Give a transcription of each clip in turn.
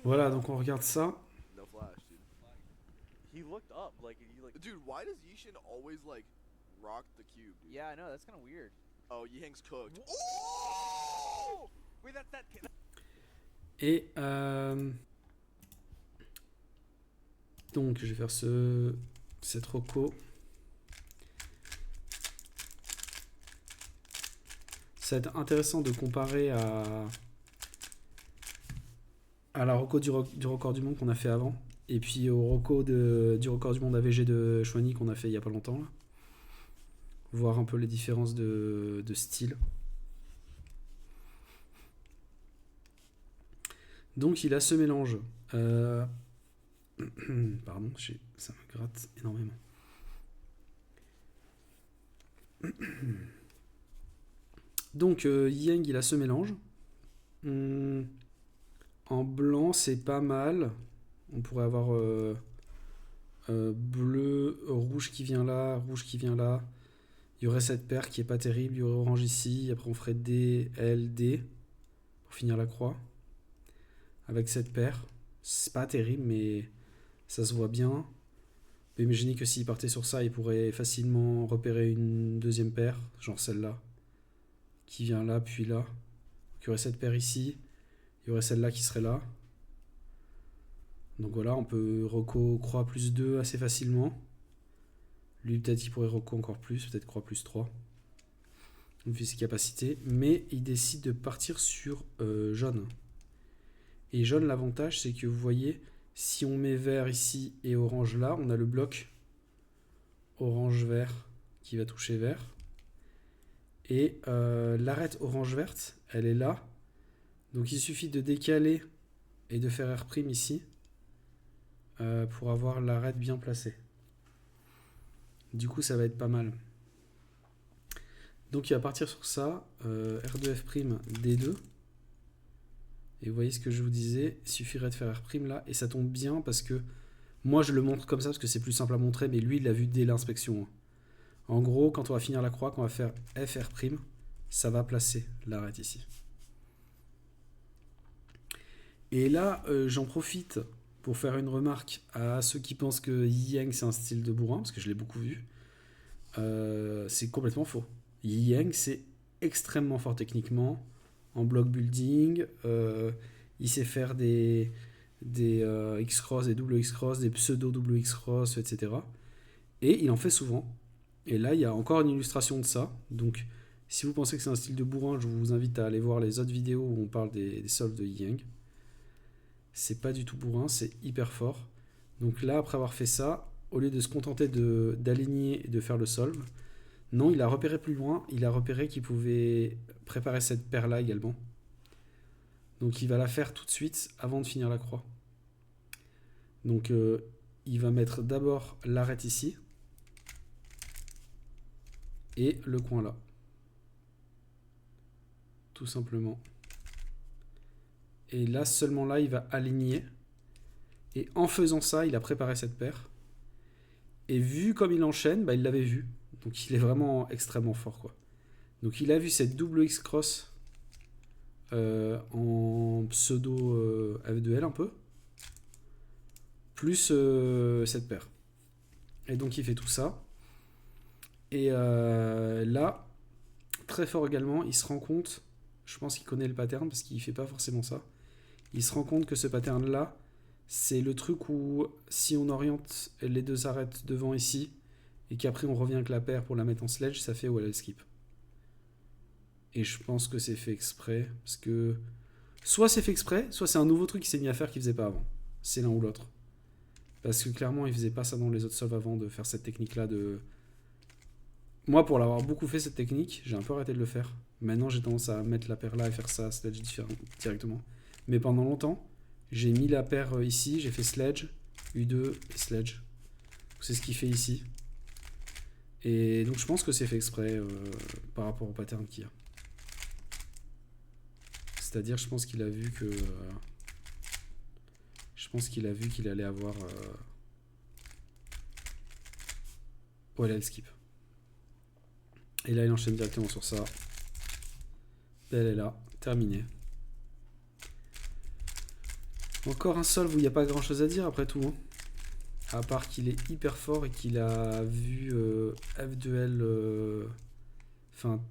Voilà, donc on regarde ça. No flash, dude. He looked up, like he like. Dude, why does Yishin always like rock the cube, dude? Yeah, I know. That's kind of weird. Oh, Yihang's cooked. Oh! Wait, that. Et donc je vais faire cette roco. Ça va être intéressant de comparer à la roco du record du monde qu'on a fait avant. Et puis au roco du record du monde AVG de Chouani qu'on a fait il y a pas longtemps. Là. Voir un peu les différences de style. Donc il a ce mélange. Pardon, ça me gratte énormément. Donc Yang il a ce mélange. En blanc c'est pas mal. On pourrait avoir bleu, rouge qui vient là, rouge qui vient là. Il y aurait cette paire qui est pas terrible. Il y aurait orange ici. Après on ferait D, L, D. Pour finir la croix. Avec cette paire. C'est pas terrible mais ça se voit bien. On peut imaginer que s'il partait sur ça, il pourrait facilement repérer une deuxième paire. Genre celle-là. Qui vient là, puis là. Donc, il y aurait cette paire ici. Il y aurait celle-là qui serait là. Donc voilà, on peut reco croix plus 2 assez facilement. Lui, peut-être qu'il pourrait reco encore plus, peut-être croix plus 3. Vu ses capacités. Mais il décide de partir sur jaune. Et jaune, l'avantage, c'est que vous voyez, si on met vert ici et orange là, on a le bloc orange-vert qui va toucher vert. Et l'arête orange-verte, elle est là. Donc il suffit de décaler et de faire R' ici pour avoir l'arête bien placée. Du coup, ça va être pas mal. Donc il va partir sur ça. R2F', D2. Et vous voyez ce que je vous disais, il suffirait de faire R' là. Et ça tombe bien parce que moi je le montre comme ça parce que c'est plus simple à montrer. Mais lui, il l'a vu dès l'inspection. En gros, quand on va finir la croix, quand on va faire FR', ça va placer l'arête ici. Et là, j'en profite pour faire une remarque à ceux qui pensent que Yang c'est un style de bourrin, parce que je l'ai beaucoup vu. C'est complètement faux. Yang c'est extrêmement fort techniquement, en block building, il sait faire des X-Cross, des double X-Cross, des pseudo double X-Cross, etc. Et il en fait souvent. Et là, il y a encore une illustration de ça. Donc, si vous pensez que c'est un style de bourrin, je vous invite à aller voir les autres vidéos où on parle des solves de Yang. C'est pas du tout bourrin, c'est hyper fort. Donc là, après avoir fait ça, au lieu de se contenter d'aligner et de faire le solve, non, il a repéré plus loin, il a repéré qu'il pouvait préparer cette paire-là également. Donc il va la faire tout de suite avant de finir la croix. Donc il va mettre d'abord l'arête ici et le coin là. Tout simplement. Et là, seulement là, il va aligner. Et en faisant ça, il a préparé cette paire. Et vu comme il enchaîne, bah, il l'avait vu. Donc il est vraiment extrêmement fort, quoi. Donc il a vu cette double X-Cross en pseudo F2L un peu. Plus cette paire. Et donc il fait tout ça. Et là, très fort également, il se rend compte, je pense qu'il connaît le pattern parce qu'il fait pas forcément ça. Il se rend compte que ce pattern là, c'est le truc où si on oriente les deux arêtes devant ici et qu'après on revient avec la paire pour la mettre en sledge, ça fait wall skip. Et je pense que c'est fait exprès parce que soit c'est fait exprès, soit c'est un nouveau truc qu'il s'est mis à faire qu'il faisait pas avant. C'est l'un ou l'autre. Parce que clairement il faisait pas ça dans les autres solves avant de faire cette technique là de... Moi pour l'avoir beaucoup fait cette technique, j'ai un peu arrêté de le faire. Maintenant j'ai tendance à mettre la paire là et faire ça sledge directement. Mais pendant longtemps, j'ai mis la paire ici, j'ai fait sledge, U2 et sledge. C'est ce qu'il fait ici. Et donc je pense que c'est fait exprès par rapport au pattern qu'il y a. C'est-à-dire, je pense qu'il a vu que... je pense qu'il a vu qu'il allait avoir... voilà le skip. Et là, il enchaîne directement sur ça. Elle est là, terminée. Encore un solve où il n'y a pas grand chose à dire après tout. Hein. À part qu'il est hyper fort et qu'il a vu F2L. Enfin.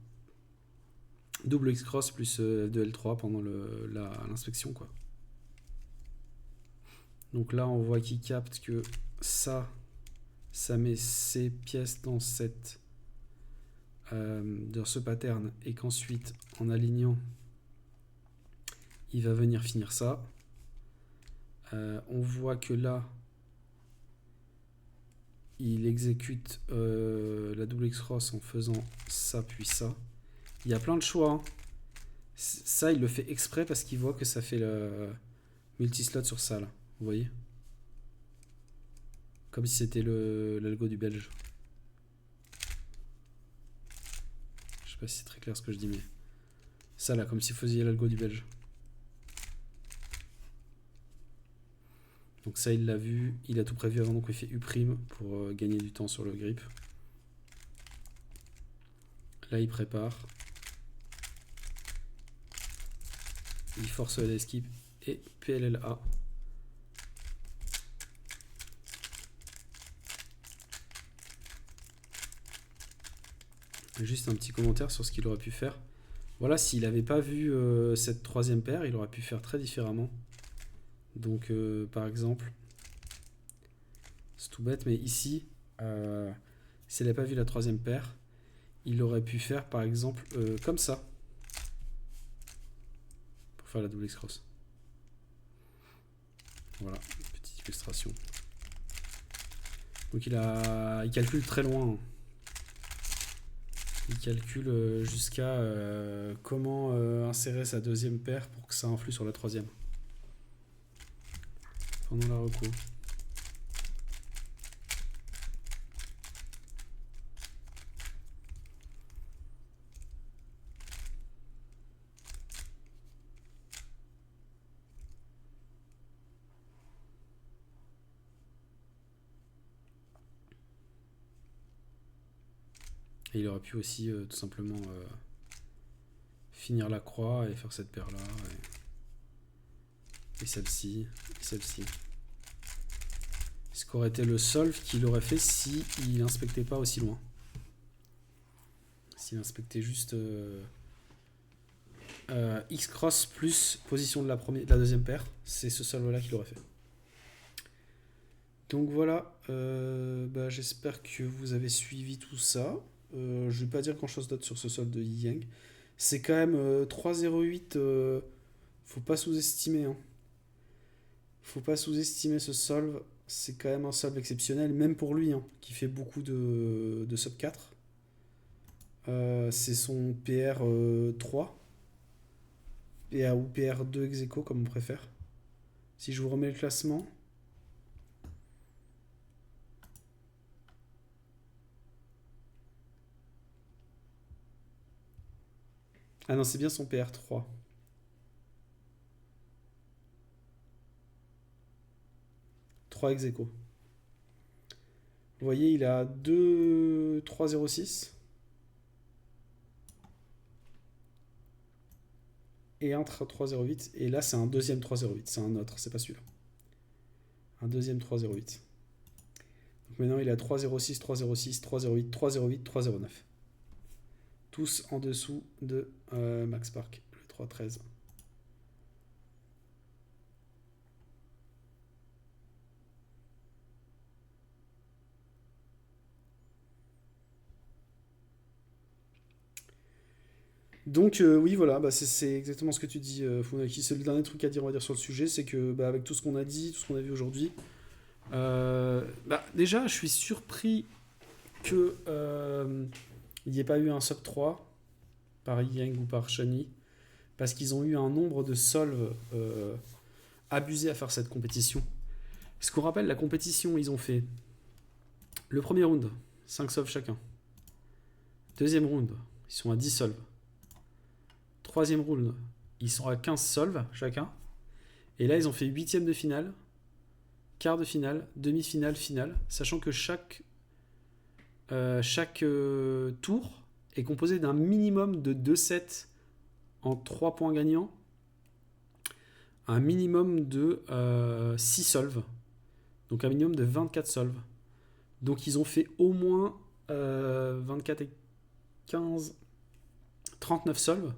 Double X-Cross plus F2L3 pendant l'inspection, quoi. Donc là, on voit qu'il capte que ça met ces pièces dans dans ce pattern et qu'ensuite, en alignant, il va venir finir ça. On voit que là, il exécute la double X-Cross en faisant ça puis ça. Il y a plein de choix. Hein. Ça, il le fait exprès parce qu'il voit que ça fait le multislot sur ça, là. Vous voyez? Comme si c'était l'algo du belge. Je sais pas si c'est très clair ce que je dis, mais... Ça, là, comme si vous faisiez l'algo du belge. Donc ça, il l'a vu. Il a tout prévu avant, donc il fait U' pour gagner du temps sur le grip. Là, il prépare. Il force l'esquive et PLLA. Juste un petit commentaire sur ce qu'il aurait pu faire. Voilà, s'il n'avait pas vu cette troisième paire, il aurait pu faire très différemment. Donc, par exemple, c'est tout bête, mais ici, s'il n'avait pas vu la troisième paire, il aurait pu faire, par exemple, comme ça. Pour faire la double X-Cross. Voilà, petite illustration. Donc, il calcule très loin. Il calcule jusqu'à comment insérer sa deuxième paire pour que ça influe sur la troisième. Pendant la reco. Et il aurait pu aussi tout simplement finir la croix et faire cette paire là. Et celle-ci. Et celle-ci. Ce qu'aurait été le solve qu'il aurait fait si il inspectait pas aussi loin. S'il inspectait juste X-cross plus position de la deuxième paire, c'est ce solve là qu'il aurait fait. Donc voilà, j'espère que vous avez suivi tout ça. Je vais pas dire grand chose d'autre sur ce solve de Yi Yang. C'est quand même 3,08. Faut pas sous-estimer. Hein. Faut pas sous-estimer ce solve. C'est quand même un solve exceptionnel, même pour lui, hein, qui fait beaucoup de sub 4. C'est son PR 3. Ou PR 2 ex aequo, comme on préfère. Si je vous remets le classement. Ah non, c'est bien son PR 3. Ex aequo. Vous voyez, il a 2,306 et un 3,08. Et là, c'est un deuxième 3,08. C'est un autre, c'est pas celui-là. Un deuxième 3,08. Donc maintenant, il a 3,06, 3,06, 3,08, 3,08, 3,09. Tous en dessous de Max Park, le 3,13. Donc oui, voilà, c'est exactement ce que tu dis, Funaki. C'est le dernier truc à dire, on va dire, sur le sujet, c'est que avec tout ce qu'on a dit, tout ce qu'on a vu aujourd'hui, déjà, je suis surpris que il n'y ait pas eu un sub 3 par Yang ou par Shani, parce qu'ils ont eu un nombre de solves abusés à faire cette compétition. Ce qu'on rappelle, la compétition, ils ont fait le premier round, 5 solves chacun. Deuxième round, ils sont à 10 solves. Troisième round, ils sont à 15 solves chacun. Et là, ils ont fait huitième de finale, quart de finale, demi-finale, finale, sachant que chaque tour est composé d'un minimum de 2 sets en 3 points gagnants, un minimum de 6 solves. Donc un minimum de 24 solves. Donc ils ont fait au moins 24 et 15, 39 solves.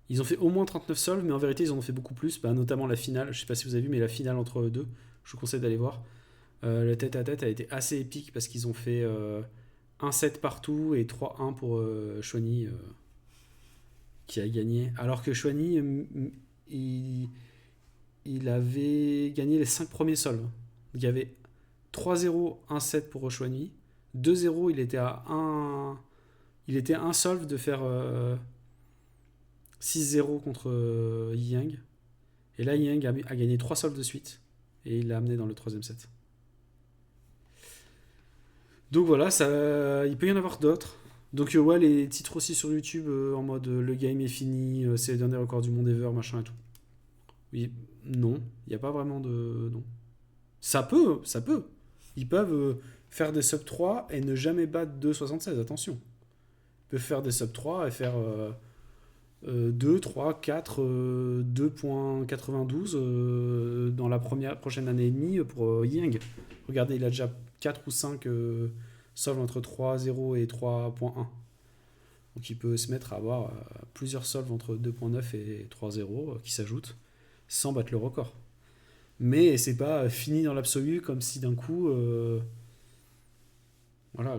Ils ont fait au moins 39 solves, mais en vérité ils en ont fait beaucoup plus, notamment la finale. Je sais pas si vous avez vu, mais la finale entre eux deux, je vous conseille d'aller voir. Le tête à tête a été assez épique parce qu'ils ont fait 1-7 partout et 3-1 pour Chouani qui a gagné. Alors que Chouani, il avait gagné les 5 premiers solves. Il y avait 3-0, 1-7 pour Chouani. 2-0, il était à 1. Il était un solve de faire 6-0 contre Yang. Et là, Yang a gagné 3 solves de suite. Et il l'a amené dans le 3e set. Donc voilà, ça, il peut y en avoir d'autres. Donc ouais, les titres aussi sur YouTube en mode le game est fini, c'est le dernier record du monde ever, machin et tout. Oui, non, il n'y a pas vraiment de... Non. Ça peut. Ils peuvent faire des sub 3 et ne jamais battre 2,76, attention. Ils peuvent faire des sub 3 et faire 2, 3, 4, 2.92 dans la prochaine année et demie pour Yang. Regardez, il a déjà 4 ou 5 solves entre 3.0 et 3.1. Donc il peut se mettre à avoir plusieurs solves entre 2.9 et 3.0 qui s'ajoutent sans battre le record. Mais c'est pas fini dans l'absolu comme si d'un coup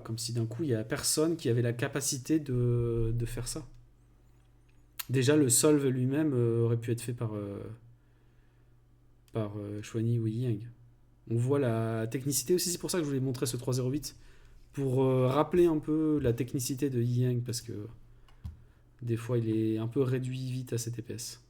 comme si d'un coup il y a personne qui avait la capacité de faire ça. Déjà le solve lui-même aurait pu être fait par Chouani ou Yang. On voit la technicité aussi, c'est pour ça que je voulais montrer ce 3.08 pour rappeler un peu la technicité de Yang parce que des fois il est un peu réduit vite à cette épaisse.